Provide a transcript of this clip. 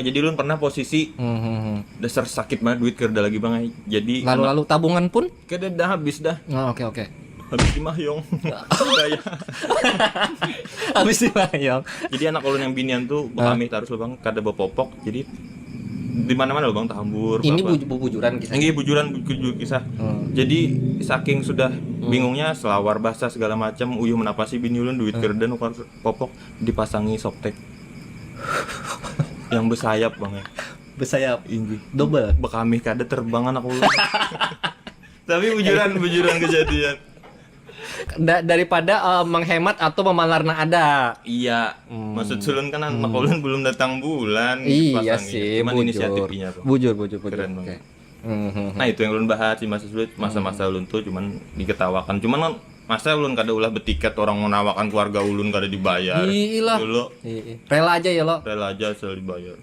Jadi ulun pernah posisi dasar sakit banget duit kerja lagi bang. Jadi Lalu tabungan pun? kerja dah habis dah. Oh, oke. Habis di Mahyong. Gaya. Habis dibayang. Jadi anak ulun yang binian tuh kami taruh lo bang kada bepopok. Jadi di mana-mana lo bang tahambur. Ini apa. bujuran kisah. Ini bujuran kisah. Jadi saking sudah bingungnya selawar basah segala macam uyuh menapasi bini ulun duit kerja nukar popok dipasangi softtek. Yang bersayap bang ya. Bersayap. Inggi. Double. Bekami kada terbang anak ulun. Tapi bujuran kejadian. Daripada menghemat atau memalarna ada. Iya, maksud sulun kan anak ulun belum datang bulan. Iya dipasangin. sih, Cuman inisiatifnya tuh. Bujur. Keren Oke. banget. Nah itu yang ulun bahas di masa sulit, masa-masa ulun tuh cuman diketawakan. Cuman kan masa ulun kada ulah betiket orang menawakan keluarga ulun kada dibayar. Iyalah. Dulu Rela aja ya lo. rela aja asal dibayar.